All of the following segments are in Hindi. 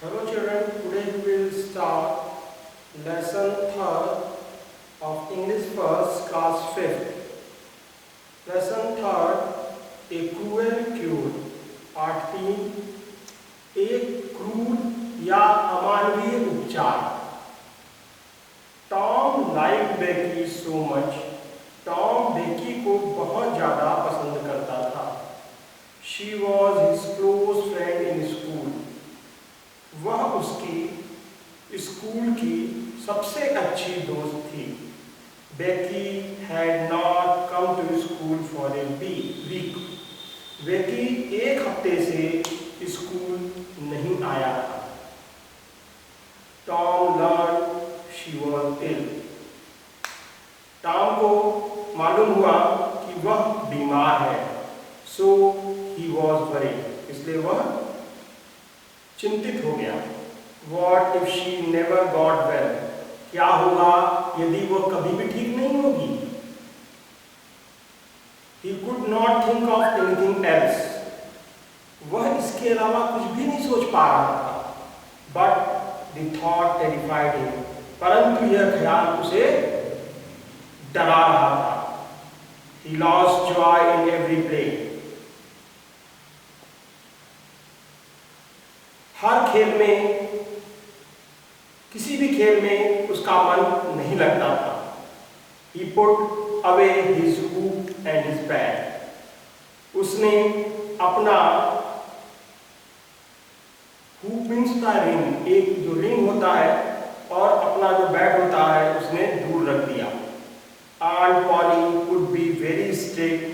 Hello children, today we will start lesson 3rd of English first class 5th. Lesson 3rd, a cruel cure. पाठ 3, एक क्रूर या अमानवीय उपचार. Tom like Becky so much. Tom Becky को बहुत ज़्यादा पसंद करता था. She was his close friend in school. वह उसकी स्कूल की सबसे अच्छी दोस्त थी. Becky had not come to school for a week. Becky एक हफ्ते से स्कूल नहीं आया था. Tom learn she was ill. टॉम को मालूम हुआ कि वह बीमार है. So he was worried. इसलिए वह चिंतित हो गया. What if she never got well? क्या होगा यदि वो कभी भी ठीक नहीं होगी? He could not think of anything else. वह इसके अलावा कुछ भी नहीं सोच पा रहा था. But the thought terrified him. परंतु यह ख्याल उसे डरा रहा था. He lost joy in every play. हर खेल में, किसी भी खेल में उसका मन नहीं लगता था. He put away his hoop and his bat. उसने अपना hoop means होता है रिंग, एक जो रिंग होता है, और अपना जो बैट होता है उसने दूर रख दिया. Aunt Polly could be very strict,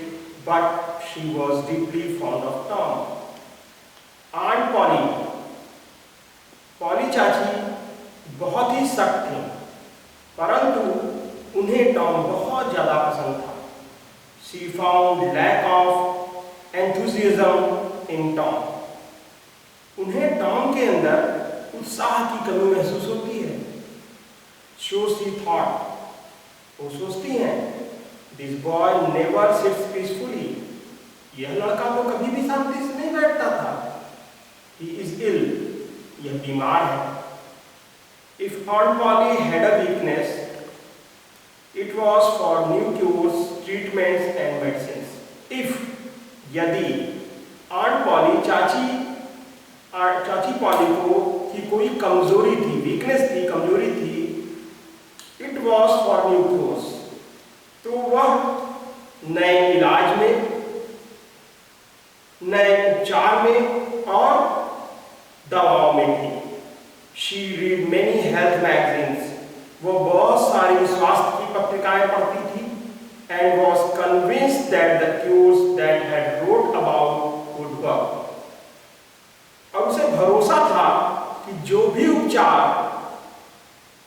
but she was deeply fond of Tom. Aunt Polly, poly चाची बहुत ही सख्त थी, परंतु उन्हें टॉम बहुत ज़्यादा पसंद था. She found lack of enthusiasm in Tom. उन्हें टॉम के अंदर उत्साह की कमी महसूस होती है. So she thought, वो सोचती हैं, this boy never sits peacefully. यह लड़का तो कभी भी शांति से नहीं बैठता था. He is ill. यह बीमार है. If Aunt Polly had a weakness, it was for new cures, treatments and medicines. If, यदि Aunt Polly चाची पॉली को की कोई कमजोरी थी, वीकनेस थी, कमजोरी थी, it was for new cures, तो वह नए इलाज में, नए उपचार में और दवाओं में थी. She read many health magazines. वो बहुत सारी स्वास्थ्य की पत्रिकाएं पढ़ती थी. And was convinced that the cures that had wrote about would work. अब उसे भरोसा था कि जो भी उपचार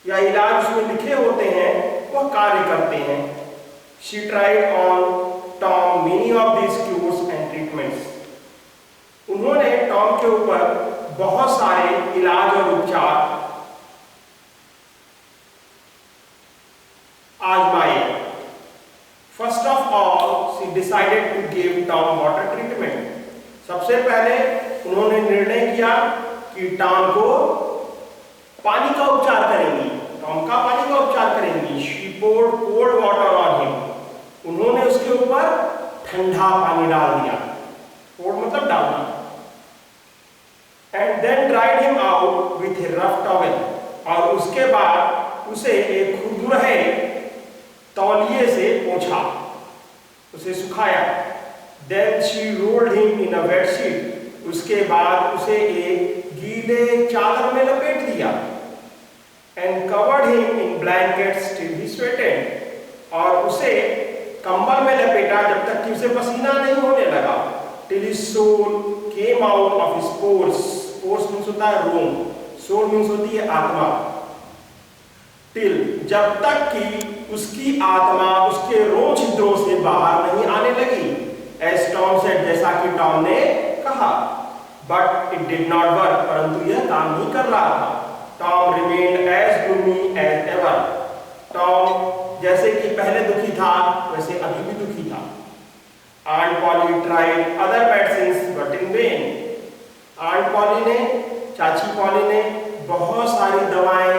या इलाज उसमें लिखे होते हैं वह कार्य करते हैं. She tried on Tom many of these cures and treatments. उन्होंने टॉम के ऊपर बहुत सारे इलाज और उपचार आजमाए. First of all she decided to give Tom water treatment. सबसे पहले उन्होंने निर्णय किया कि टॉम को पानी का उपचार करेंगी. टॉम का पानी का उपचार करेंगी. She poured cold water on him. उन्होंने उसके ऊपर ठंडा पानी डाल दिया. पोर्ड मतलब डालना. And then dried him out with a rough towel. और उसके बाद उसे एक खुरदुरे तौलिए से पोंछा, उसे सुखाया. Then she rolled him in a wet sheet. उसके बाद उसे एक गीले चादर में लपेट दिया. And covered him in blankets till he sweated. और उसे कंबल में लपेटा जब तक कि उसे पसीना नहीं होने लगा. Till his soul came out of his pores. Pores means होता है रोम. Soul means होती है आत्मा. Till, जब तक कि उसकी आत्मा उसके रोम छिद्रों से बाहर नहीं आने लगी. As Tom said, जैसा कि टॉम ने कहा. But it did not work. परंतु यह काम नहीं कर रहा था. Tom remained as gloomy as ever. Tom जैसे कि पहले दुखी था वैसे अभी भी दुखी था. Aunt Polly tried other medicines but in vain. Aunt Polly ने चाची पॉली ने बहुत सारी दवाएं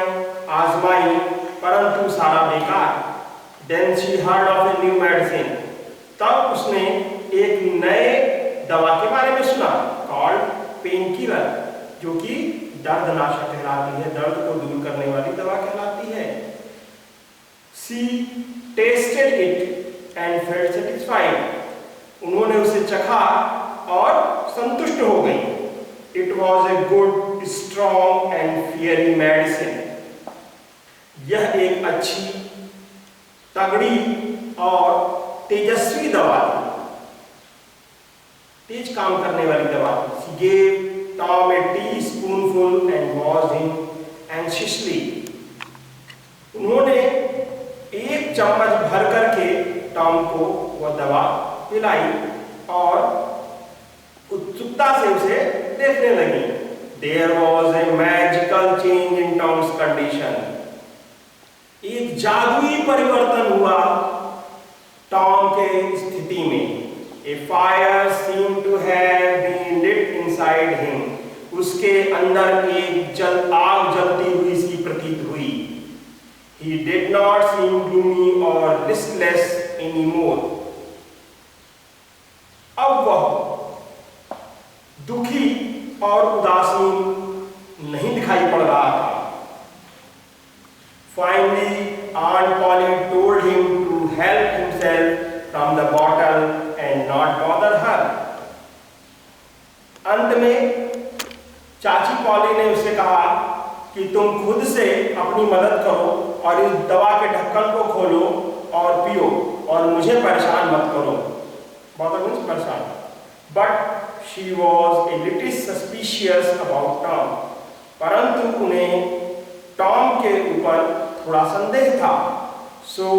आजमाई, परंतु सारा बेकार। Then she heard of a new medicine. तब उसने एक नए दवा के बारे में सुना, called painkiller, जो कि दर्दनाशक कहलाती है, दर्द को दूर करने वाली दवा कहलाती है। She tasted it and felt satisfied. उन्होंने उसे चखा और संतुष्ट हो गई। It was a good, strong and fiery medicine. यह एक अच्छी, तगड़ी और तेजस्वी दवा थी, तेज काम करने वाली दवा थी। She gave Tom a teaspoonful and watched him anxiously. उन्होंने एक चम्मच भर करके टॉम को वह दवा पिलाई और उत्सुकता से उसे देखने लगी। There was a magical change in Tom's condition. एक जादुई परिवर्तन हुआ टॉम के स्थिति में। A fire seemed to have been lit inside him. उसके अंदर एक आग जलती हुई सी प्रतीत हुई। He did not seem gloomy or listless anymore. अब वह दुखी और उदासीन नहीं दिखाई पड़ रहा था। Finally, Aunt Polly told him to help himself from the bottle and not bother her. अंत में चाची पॉली ने उसे कहा कि तुम खुद से अपनी मदद करो और इस दवा के ढक्कन को खोलो और पियो और मुझे परेशान मत करो। Bother means परेशान। But she was a little suspicious about Tom. परंतु उन्हें टॉम के ऊपर थोड़ा संदेह था। So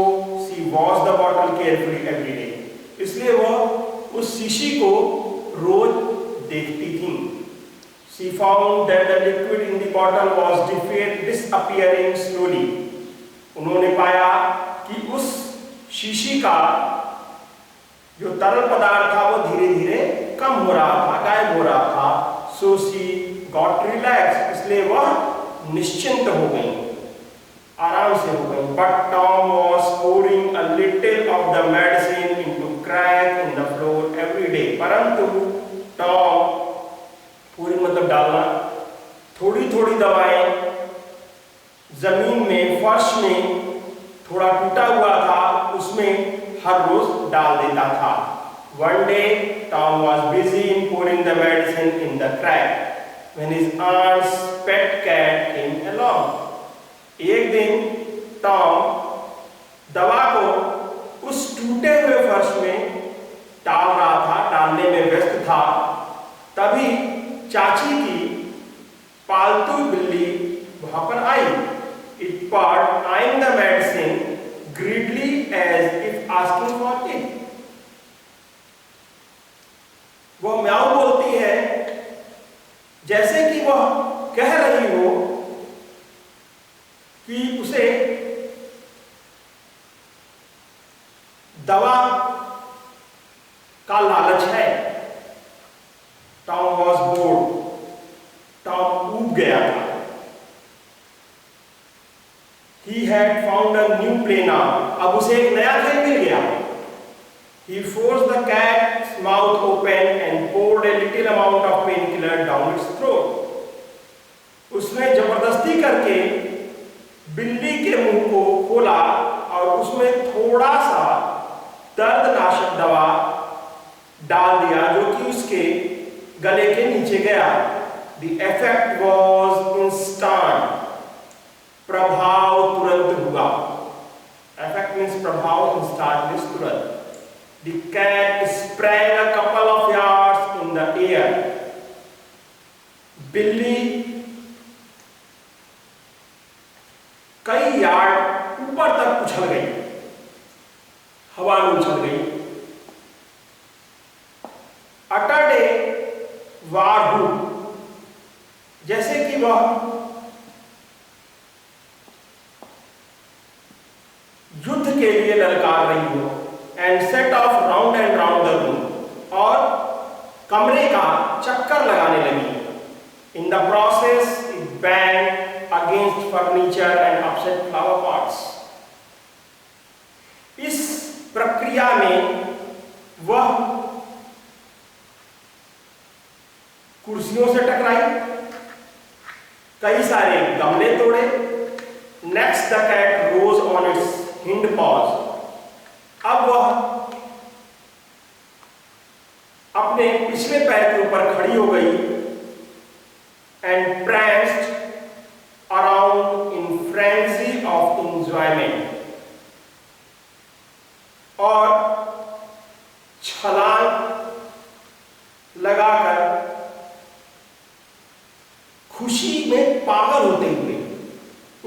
she washed the bottle carefully every day. इसलिए वह उस शीशी को रोज देखती थी। She found that the liquid in the bottle was disappearing slowly. उन्होंने पाया कि उस शीशी का जो तरल पदार्थ था वो धीरे धीरे कम हो रहा था, गायब हो रहा था। So she got relaxed. इसलिए वह निश्चिंत हो गई, आराम से हो गई। But Tom was pouring a little of the medicine into crack in the floor every day. परंतु टॉम, पूरी मतलब डालना, थोड़ी थोड़ी दवाएं जमीन में, फर्श में थोड़ा टूटा हुआ था, उसमें हर रोज डाल देता था। One day Tom was busy in pouring the medicine in the crack when his aunt's pet cat came along. एक दिन टॉम दवा को उस टूटे हुए फर्श में डाल रहा था, डालने में व्यस्त था। तभी चाची की पालतू बिल्ली वहां पर आई। It poured eyeing the medicine greedily as if asking for it. वह म्याऊ बोलती है जैसे कि वह कह रही हो कि उसे दवा का लालच है। टॉम वॉज बोर्ड, टॉम ऊब गया था। He had found a new play now. अब उसे एक नया खेल मिल गया। He forced the cat's mouth open and poured a little amount of painkiller down its throat. उसने जबरदस्ती करके बिल्ली के मुंह को खोला और उसमें थोड़ा सा दर्दनाशक दवा डाल दिया जो कि उसके गले के नीचे गया। The effect was instant. प्रभाव तुरंत हुआ। Effect means प्रभाव, instant means तुरंत। The cat sprang a couple of yards in the air. बिल्ली कई यार्ड ऊपर तक उछल गई, हवा में उछल गई। Uttered a war whoop, जैसे कि वह युद्ध के लिए ललकार रही हो। And set of round and round the room, और कमरे का चक्कर लगाने लगी। In the process furniture and upset flower pots. इस प्रक्रिया में वह कुर्सियों से टकराई, कई सारे गमले तोड़े। Next the cat rose on its hind paws. अब वह अपने पिछले पैर के ऊपर खड़ी हो गई and pranced around in frenzy of enjoyment, और छलांग लगाकर खुशी में पागल होते हुए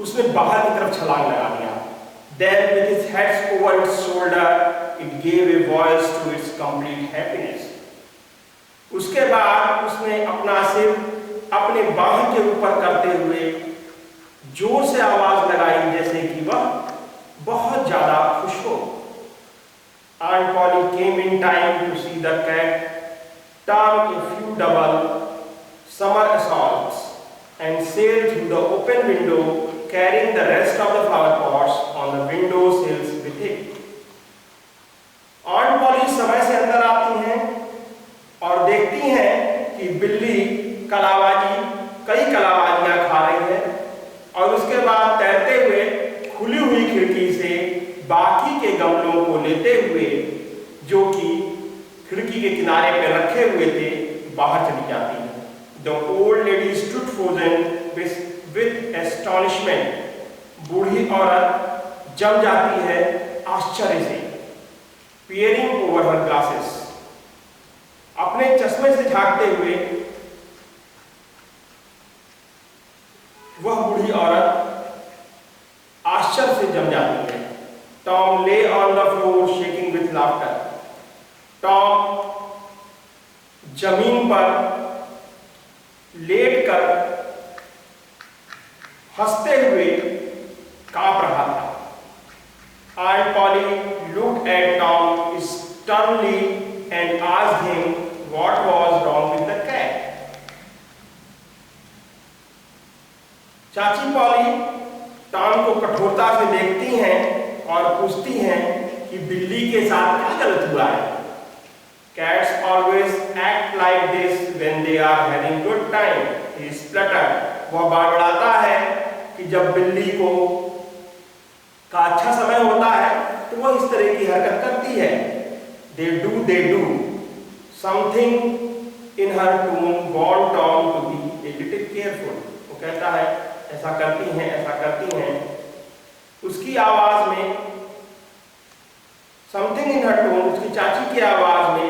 उसने बाहर की तरफ छलांग लगा दिया। Then with its head over its shoulder, it gave a voice to its complete happiness. उसके बाद उसने अपना सिर अपने बाह के ऊपर करते हुए जोर से आवाज लगाई जैसे कि वह बहुत ज्यादा खुश हो। Aunt Polly came in time to see the cat turn a few double somersaults and sail through the open window, carrying the rest of the flower pots on the window sills with it. Aunt Polly समय से अंदर आती हैं और देखती हैं कि बिल्ली कई कलाबाजियां खा रही है, और उसके बाद तैरते हुए खुली हुई खिड़की से बाकी के गमलों को लेते हुए, जो कि खिड़की के किनारे पे रखे हुए थे, बाहर चली जाती है। The old lady stood frozen with astonishment. बूढ़ी औरत जम जाती है आश्चर्य से। Peering over her glasses. अपने चश्मे से झांकते हुए वह बूढ़ी औरत आश्चर्य से जम जाती है। Tom lay on the floor shaking with laughter. Tom जमीन पर लेटकर हंसते हुए कांप रहा था। Aunt Polly looked at Tom sternly and asked him what was wrong with the cat. चाची पॉली टॉम को कठोरता से देखती हैं और पूछती हैं कि बिल्ली के साथ क्या गलत हुआ है। Cats always act like this when they are having good time. He spluttered. वह बड़बड़ाता है कि जब बिल्ली को का अच्छा समय होता है तो वह इस तरह की हरकत करती है। They do. Something in her tone warned Tom to be a little careful. वो कहता है ऐसा करती हैं। उसकी आवाज में समथिंग इन हर टोन, उसकी चाची की आवाज में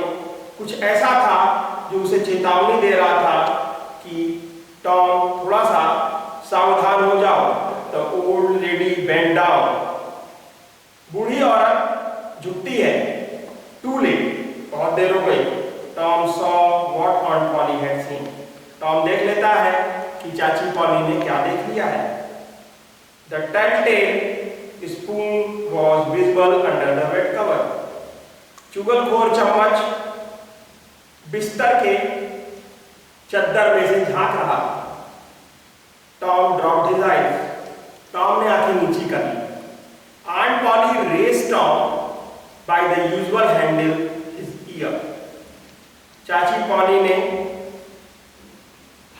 कुछ ऐसा था जो उसे चेतावनी दे रहा था कि टॉम थोड़ा सा सावधान हो जाओ। The old lady bend down. बूढ़ी औरत झुकती है। टू लेट, बहुत देर हो गई। Tom saw what ऑन्ट poly had seen. Tom देख लेता है कि चाची पॉली ने क्या देख लिया है। The tell spoon was visible under the bed cover. चुगलखोर चम्मच बिस्तर के चद्दर में से झांक रहा। Tom dropped his eyes. Tom ने आंखें नीची कर ली। Aunt Polly raised Tom by the usual handle his ear. चाची पॉली ने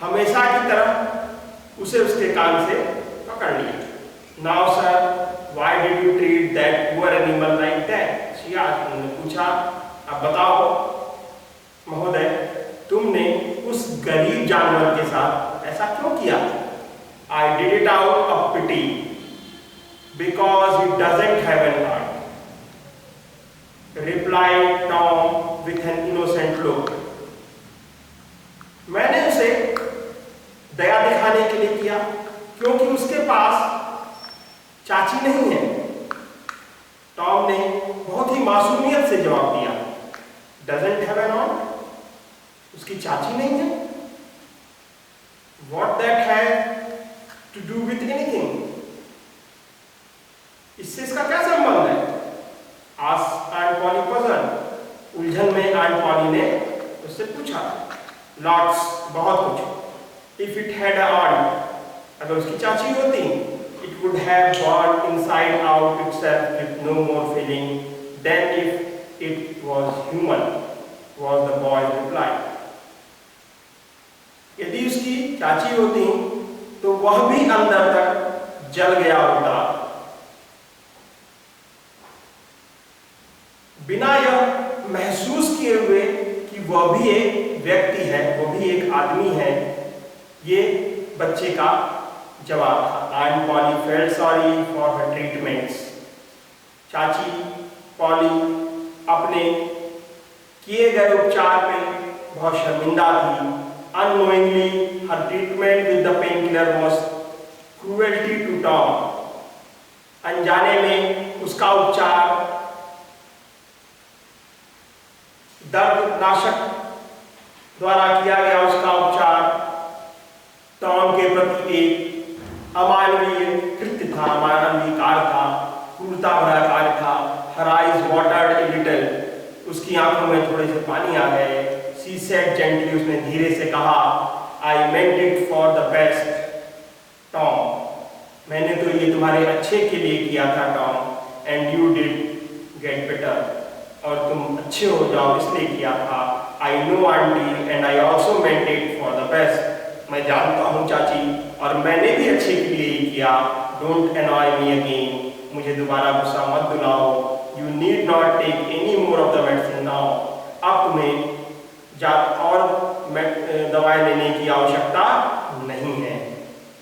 हमेशा की तरह उसे उसके कान से पकड़ लिया। Now sir, why did you treat that poor animal like that? she asked. उन्होंने पूछा, अब बताओ महोदय, तुमने उस गरीब जानवर के साथ ऐसा क्यों किया? I did it out of pity because he doesn't have an heart, replied Tom with an innocent look. मैंने उसे दया दिखाने के लिए किया क्योंकि उसके पास चाची नहीं है। टॉम ने बहुत ही मासूमियत से जवाब दिया। Doesn't have an aunt? उसकी चाची नहीं है? What that has to do with anything? इससे इसका क्या संबंध है? Asked Aunt Polly puzzled. उलझन में Aunt Polly ने उससे पूछा। Lots, बहुत कुछ। If it had an aunt, अगर उसकी चाची होती, it would have gone inside out itself with no more feeling than if it was human, was the boy's reply. यदि उसकी चाची होती तो वह भी अंदर तक जल गया होता, बिना यह महसूस किए हुए कि वह भी एक व्यक्ति है, वह भी एक आदमी है। ये बच्चे का जवाब था। And Polly felt sorry for her treatments. चाची पॉली अपने किए गए उपचार पे बहुत शर्मिंदा थी। Unknowingly, her treatment with the painkiller was cruelty to Tom. अनजाने में उसका उपचार दर्दनाशक द्वारा किया गया उसका उपचार टॉम के प्रति एक अमानवीय कृत्य था, अमानवीय कार्य था, क्रूरता भरा कार्य था। Her eyes watered a little. उसकी आंखों में थोड़े से पानी आ गए। She said gently, उसने धीरे से कहा, I meant it for the best, Tom. मैंने तो ये तुम्हारे अच्छे के लिए किया था Tom, and you did get better. और तुम अच्छे हो जाओ इसलिए किया था। I know auntie and I also meant it for the best. मैं जानता हूँ चाची, और मैंने भी अच्छे के लिए ही किया। Don't annoy me again. मुझे दोबारा गुस्सा मत दिलाओ। You need not take any more of the medicine now. अब तुम्हें और दवाई लेने की आवश्यकता